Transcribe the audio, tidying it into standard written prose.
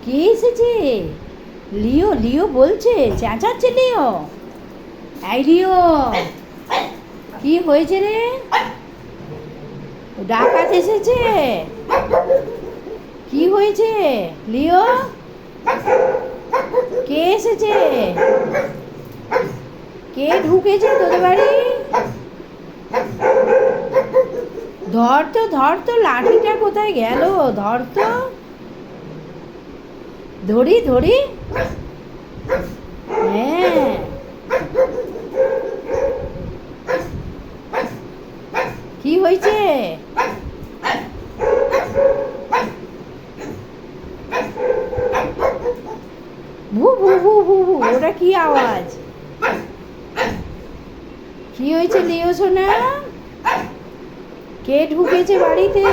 কে এসেছে? লিও লিও বলছে, চেঁচাচ্ছে লিও। এই লিও, কি হয়েছে রে? ডাকাত এসেছে? কি হয়েছে লিও? কে এসেছে? কে ঢুকেছে তোদের বাড়ি? ধর তো লাঠিটা কোথায় গেল? ধর তো, ধরি ধরি। হ্যাঁ, কি হয়েছে? ভু ভু ভু ভু ভু, ওটা কি আওয়াজ? কি হয়েছে লিও সোনা? কে ঢুকেছে বাড়িতে?